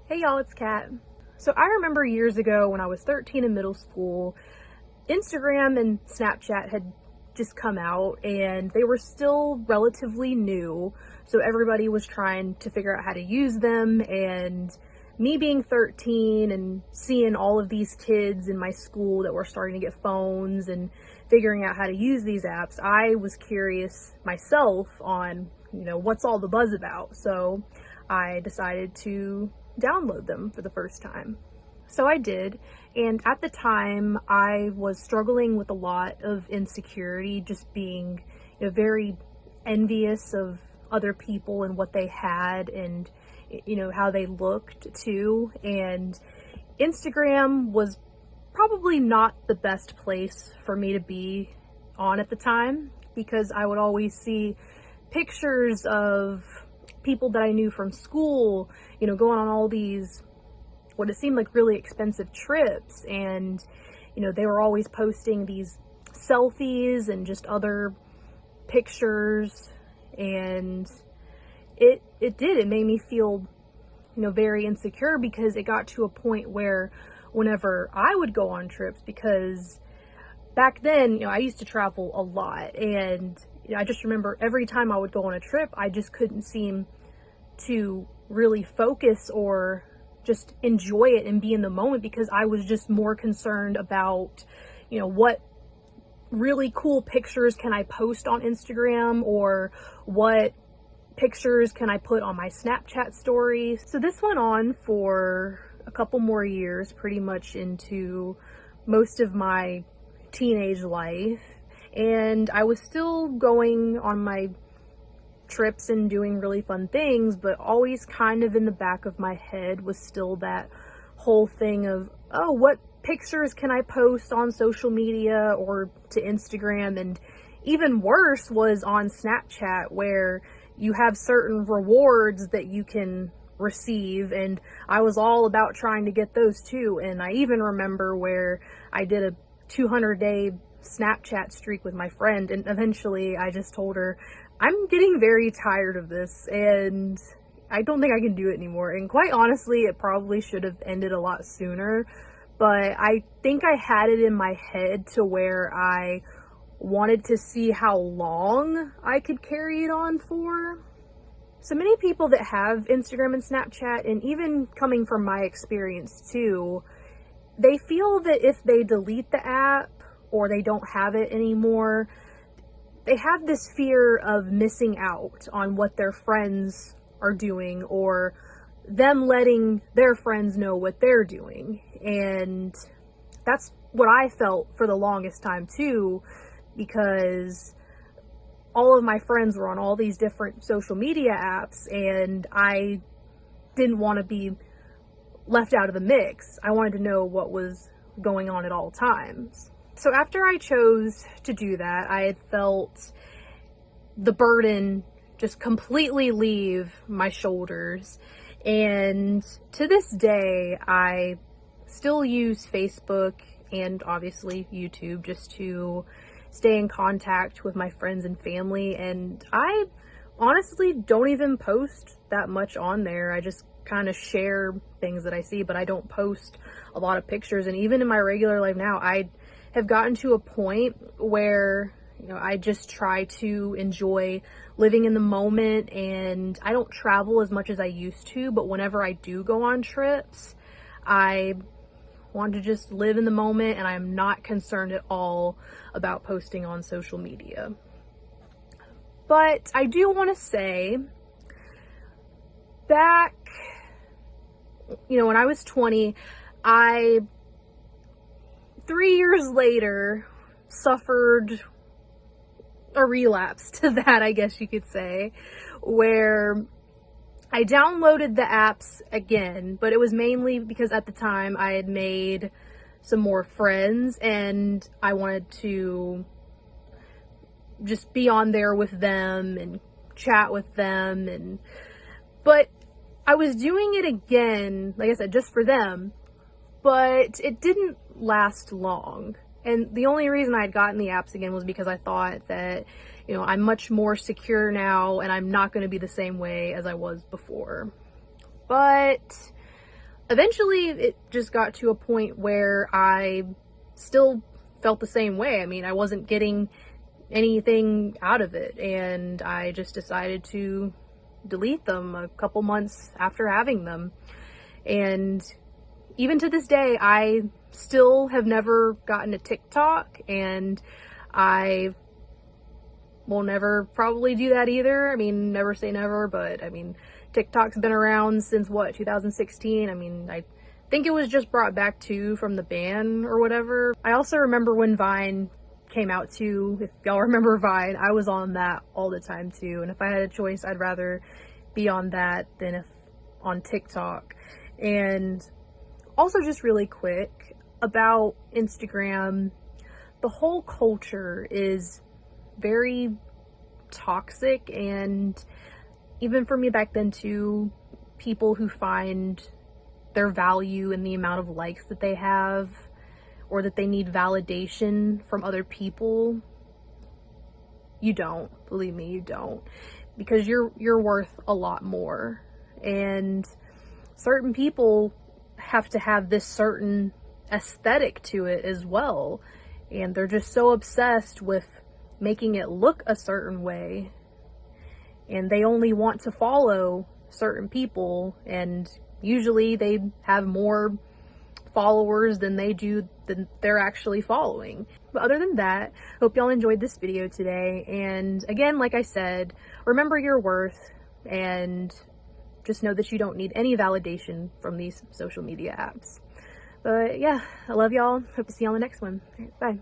Hey y'all, it's Kat. So I remember years ago when I was 13 in middle school, Instagram and Snapchat had just come out and they were still relatively new. So everybody was trying to figure out how to use them, and me being 13 and seeing all of these kids in my school that were starting to get phones and figuring out how to use these apps, I was curious myself on, what's all the buzz about. So I decided to download them for the first time. So I did, and at the time I was struggling with a lot of insecurity, just being, very envious of other people and what they had and, how they looked too. And Instagram was probably not the best place for me to be on at the time, because I would always see pictures of people that I knew from school, going on all these, what it seemed like really expensive trips. And, they were always posting these selfies and just other pictures. And it made me feel, very insecure, because it got to a point where whenever I would go on trips, because back then, I used to travel a lot, and I just remember every time I would go on a trip, I just couldn't seem to really focus or just enjoy it and be in the moment, because I was just more concerned about, what really cool pictures can I post on Instagram, or what pictures can I put on my Snapchat stories. So this went on for a couple more years, pretty much into most of my teenage life, and I was still going on my trips and doing really fun things, but always kind of in the back of my head was still that whole thing of, oh, what pictures can I post on social media or to Instagram? And even worse was on Snapchat, where you have certain rewards that you can receive, and I was all about trying to get those too. And I even remember where I did a 200-day Snapchat streak with my friend, and eventually I just told her, I'm getting very tired of this and I don't think I can do it anymore. And quite honestly, it probably should have ended a lot sooner, but I think I had it in my head to where I wanted to see how long I could carry it on for. So many people that have Instagram and Snapchat, and even coming from my experience too, they feel that if they delete the app or they don't have it anymore, they have this fear of missing out on what their friends are doing, or them letting their friends know what they're doing. And that's what I felt for the longest time too, because all of my friends were on all these different social media apps, and I didn't want to be left out of the mix. I wanted to know what was going on at all times. So after I chose to do that, I had felt the burden just completely leave my shoulders. And to this day, I still use Facebook and obviously YouTube just to stay in contact with my friends and family. And I honestly don't even post that much on there. I just kind of share things that I see, but I don't post a lot of pictures. And even in my regular life now, I have gotten to a point where, I just try to enjoy living in the moment, and I don't travel as much as I used to, but whenever I do go on trips, I want to just live in the moment, and I'm not concerned at all about posting on social media. But I do want to say, back, when I was 20, 3 years later, suffered a relapse to that, I guess you could say, where I downloaded the apps again, but it was mainly because at the time I had made some more friends and I wanted to just be on there with them and chat with them. But I was doing it again, like I said, just for them, but it didn't last long. And the only reason I had gotten the apps again was because I thought that, I'm much more secure now and I'm not going to be the same way as I was before. But eventually it just got to a point where I still felt the same way. I mean, I wasn't getting anything out of it, and I just decided to delete them a couple months after having them. And even to this day, I still have never gotten a TikTok, and I will never probably do that either. I mean, never say never, but I mean, TikTok's been around since what, 2016? I mean, I think it was just brought back too from the ban or whatever. I also remember when Vine came out too. If y'all remember Vine, I was on that all the time too. And if I had a choice, I'd rather be on that than if on TikTok. And also, just really quick about Instagram, the whole culture is very toxic, and even for me back then too, people who find their value in the amount of likes that they have, or that they need validation from other people. You don't, believe me, you don't, because you're worth a lot more. And certain people have to have this certain aesthetic to it as well, and they're just so obsessed with making it look a certain way, and they only want to follow certain people, and usually they have more followers than they're actually following. But other than that, hope y'all enjoyed this video today, and again, like I said, remember your worth, and just know that you don't need any validation from these social media apps. But yeah, I love y'all. Hope to see you on the next one. Bye.